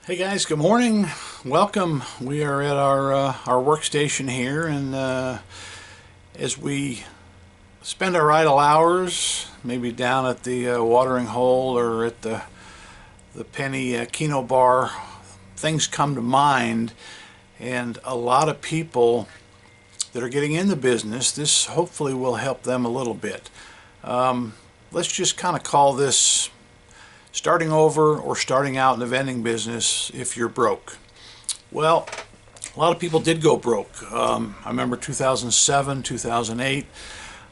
Hey guys, good morning. Welcome. We are at our workstation here, and as we spend our idle hours, maybe down at the watering hole or at the penny Keno bar, things come to mind, and a lot of people that are getting in the business, this hopefully will help them a little bit. Let's just kind of call this starting over or starting out in the vending business if you're broke. Well, a lot of people did go broke. I remember 2007, 2008.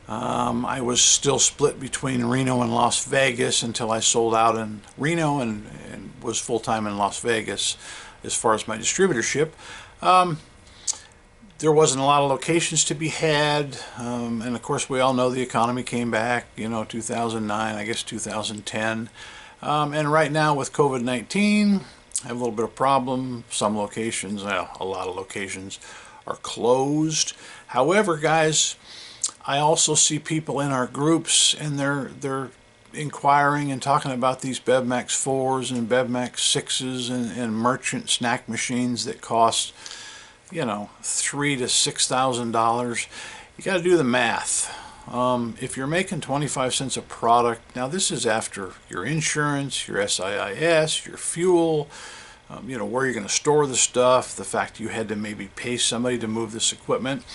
I was still split between Reno and Las Vegas until I sold out in Reno and was full-time in Las Vegas as far as my distributorship. There wasn't a lot of locations to be had, and of course we all know the economy came back, 2009, I guess 2010. And right now with COVID-19, I have a little bit of problem. Some locations, well, a lot of locations are closed. However, guys, I also see people in our groups, and they're inquiring and talking about these BevMax 4s and BevMax 6s and merchant snack machines that cost, $3,000 to $6,000. You got to do the math. If you're making 25 cents a product, now this is after your insurance, your SIIS, your fuel, where you're going to store the stuff, the fact you had to maybe pay somebody to move this equipment.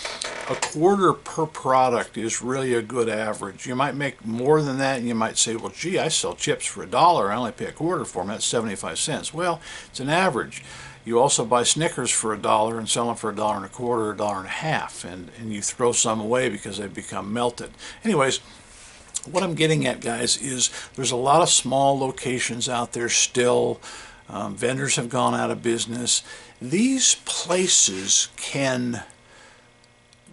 A quarter per product is really a good average. You might make more than that, and you might say, well, gee, I sell chips for $1. I only pay a quarter for them. That's 75 cents. Well, it's an average. You also buy Snickers for $1 and sell them for $1.25, $1.50, and you throw some away because they've become melted. Anyways, what I'm getting at, guys, is there's a lot of small locations out there still. Vendors have gone out of business. These places can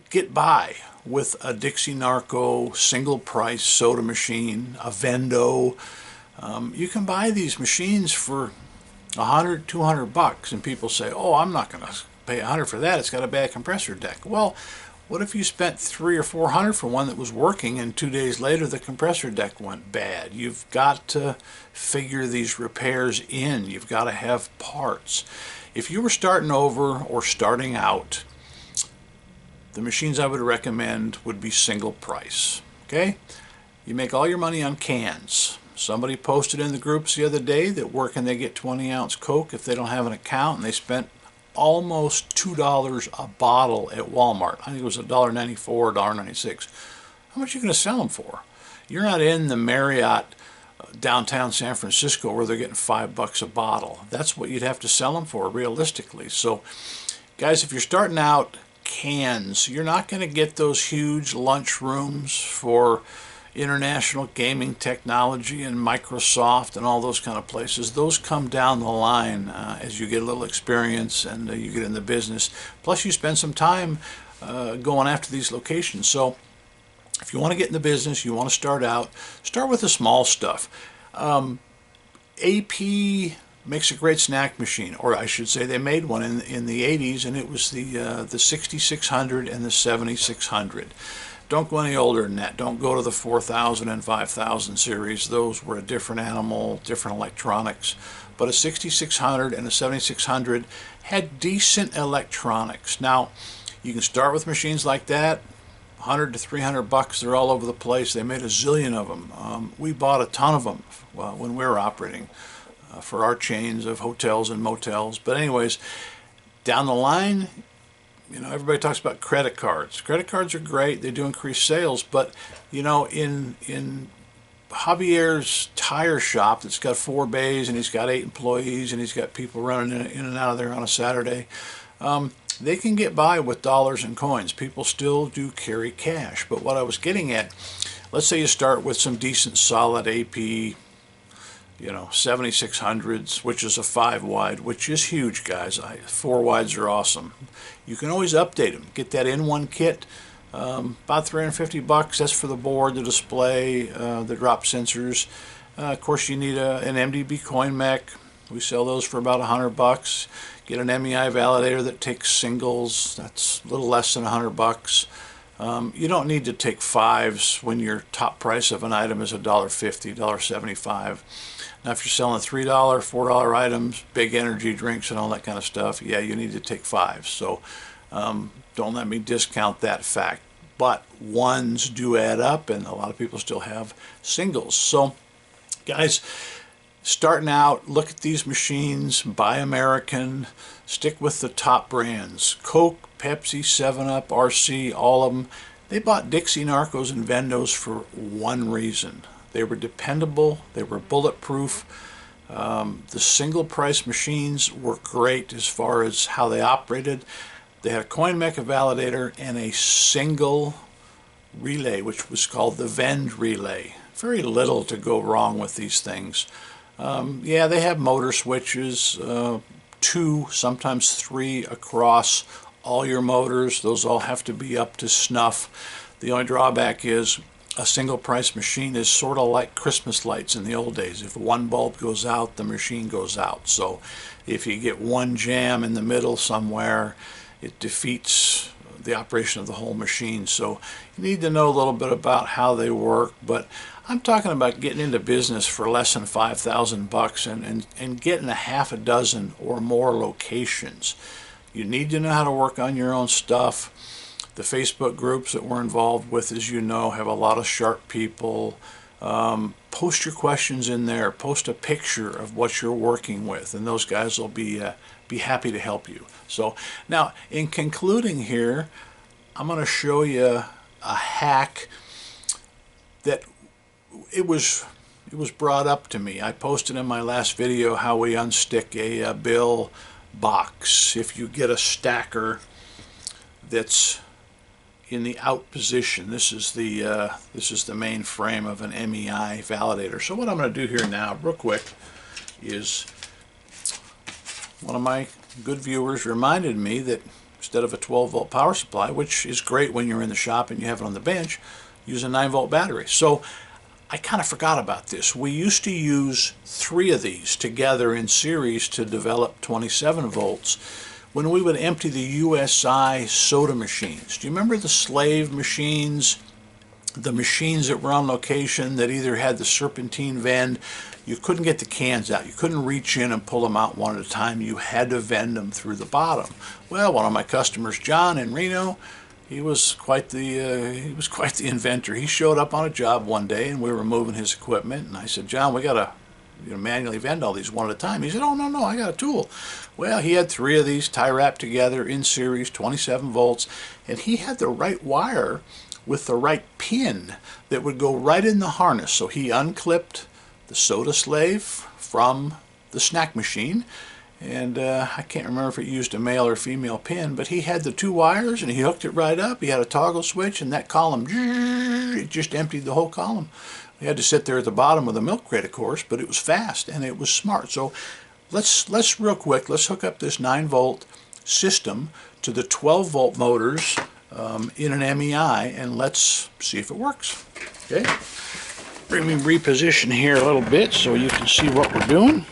get by with a Dixie Narco single price soda machine, a Vendo. You can buy these machines for $100, $200, and people say, oh, I'm not going to pay $100 for that. It's got a bad compressor deck. Well, what if you spent $300 or $400 for one that was working, and 2 days later the compressor deck went bad? You've got to figure these repairs in. You've got to have parts. If you were starting over or starting out, the machines I would recommend would be single price. Okay? You make all your money on cans. Somebody posted in the groups the other day that where can they get 20-ounce Coke if they don't have an account, and they spent almost $2 a bottle at Walmart. I think it was $1.94, $1.96. How much are you going to sell them for? You're not in the Marriott downtown San Francisco where they're getting $5 a bottle. That's what you'd have to sell them for realistically. So, guys, if you're starting out, cans, you're not going to get those huge lunch rooms for International Gaming Technology and Microsoft and all those kind of places. Those come down the line as you get a little experience and you get in the business. Plus you spend some time going after these locations. So if you want to get in the business, you want to start out, start with the small stuff. AP makes a great snack machine, or I should say they made one in the 80s, and it was the 6600 and the 7600. Don't go any older than that. Don't go to the 4000 and 5000 series. Those were a different animal, different electronics. But a 6600 and a 7600 had decent electronics. Now, you can start with machines like that, $100 to $300. They're all over the place. They made a zillion of them. We bought a ton of them when we were operating for our chains of hotels and motels. But anyways, down the line, everybody talks about credit cards. Credit cards are great. They do increase sales. But, in Javier's tire shop that's got 4 bays and he's got 8 employees and he's got people running in and out of there on a Saturday, they can get by with dollars and coins. People still do carry cash. But what I was getting at, let's say you start with some decent solid AP, 7600s, which is a 5-wide, which is huge, guys. 4-wides are awesome. You can always update them. Get that in-one kit, about $350. That's for the board, the display, the drop sensors. Of course, you need an MDB coin mech. We sell those for about $100. Get an MEI validator that takes singles. That's a little less than $100. You don't need to take 5s when your top price of an item is $1.50, $1.75. Now if you're selling $3, $4 items, big energy drinks and all that kind of stuff, yeah, you need to take 5. So don't let me discount that fact. But ones do add up, and a lot of people still have singles. So guys, starting out, look at these machines, buy American, stick with the top brands. Coke, Pepsi, 7-Up, RC, all of them. They bought Dixie, Narcos, and Vendos for one reason. They were dependable, they were bulletproof. The single price machines were great as far as how they operated. They had a coin mecha validator and a single relay, which was called the Vend relay. Very little to go wrong with these things. Yeah, they have motor switches, 2, sometimes 3 across all your motors. Those all have to be up to snuff. The only drawback is a single price machine is sort of like Christmas lights in the old days. If one bulb goes out, the machine goes out. So if you get one jam in the middle somewhere, it defeats the operation of the whole machine. So you need to know a little bit about how they work, but I'm talking about getting into business for less than $5,000 and getting a half a dozen or more locations. You need to know how to work on your own stuff. The Facebook groups that we're involved with, as you know, have a lot of sharp people. Post your questions in there. Post a picture of what you're working with, and those guys will be happy to help you. So now, in concluding here, I'm going to show you a hack that it was brought up to me. I posted in my last video how we unstick a bill box. If you get a stacker that's in the out position, this is the main frame of an MEI validator. So what I'm going to do here now, real quick, is one of my good viewers reminded me that instead of a 12-volt power supply, which is great when you're in the shop and you have it on the bench, use a 9-volt battery. So I kind of forgot about this. We used to use 3 of these together in series to develop 27 volts when we would empty the USI soda machines. Do you remember the slave machines? The machines that were on location that either had the serpentine vend, you couldn't get the cans out. You couldn't reach in and pull them out one at a time. You had to vend them through the bottom. Well, one of my customers, John in Reno, he was quite the inventor. He showed up on a job one day, and we were moving his equipment. And I said, John, we got to manually vend all these one at a time. He said, oh, no, I got a tool. Well, he had 3 of these tie wrapped together in series, 27 volts, and he had the right wire with the right pin that would go right in the harness. So he unclipped the soda slave from the snack machine, and I can't remember if it used a male or female pin, but he had the 2 wires and he hooked it right up. He had a toggle switch, and that column, it just emptied the whole column. We had to sit there at the bottom with a milk crate, of course, but it was fast and it was smart. So let's real quick, let's hook up this 9-volt system to the 12-volt motors in an MEI, and let's see if it works. Okay, let me reposition here a little bit so you can see what we're doing.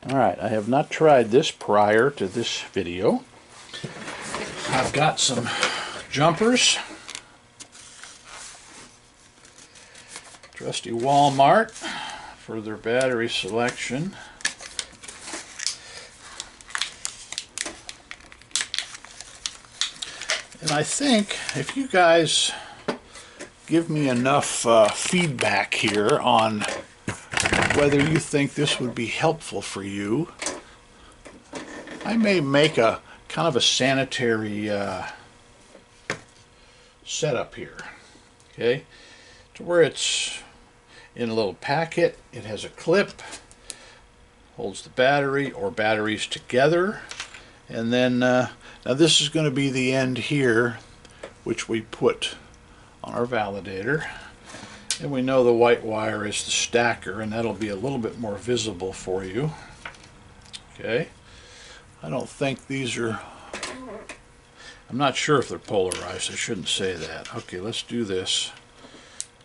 Alright, I have not tried this prior to this video. I've got some jumpers. Trusty Walmart for their battery selection. And I think if you guys give me enough feedback here on whether you think this would be helpful for you, I may make a kind of a sanitary setup here, okay, to where it's in a little packet. It has a clip, holds the battery or batteries together, and then now this is going to be the end here, which we put on our validator, and we know the white wire is the stacker, and that'll be a little bit more visible for you. Okay, I don't think these are, I'm not sure if they're polarized. I shouldn't say that. Okay, let's do this.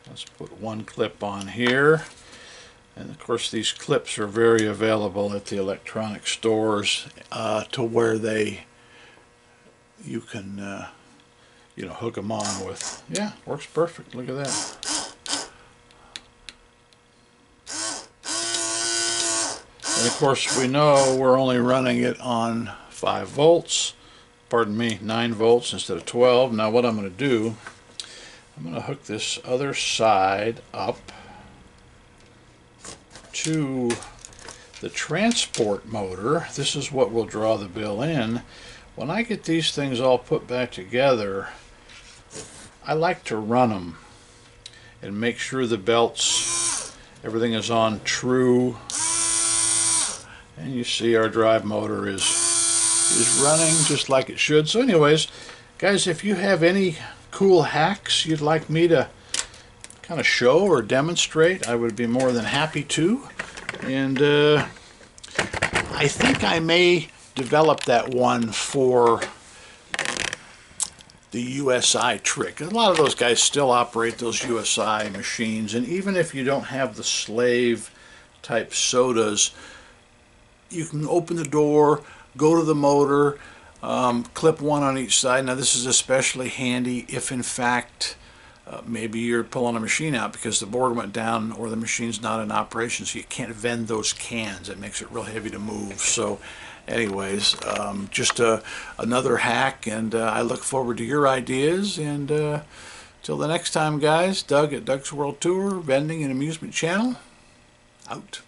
Let's put one clip on here, and of course these clips are very available at the electronic stores to where you can you know, hook them on with. Yeah, works perfect. Look at that. And of course we know we're only running it on 5 volts. Pardon me, 9 volts instead of 12. Now what I'm going to do, I'm going to hook this other side up to the transport motor. This is what will draw the bill in. When I get these things all put back together, I like to run them and make sure the belts, everything is on true. And you see our drive motor is running just like it should. So anyways, guys, if you have any cool hacks you'd like me to kind of show or demonstrate, I would be more than happy to. And I think I may develop that one for the USI trick. A lot of those guys still operate those USI machines, and even if you don't have the slave type sodas, you can open the door, go to the motor, clip one on each side. Now this is especially handy if in fact maybe you're pulling a machine out because the board went down or the machine's not in operation, so you can't vend those cans. It makes it real heavy to move. So anyways, just another hack, and I look forward to your ideas. And till the next time, guys, Doug at Doug's World Tour, Vending and Amusement Channel, out.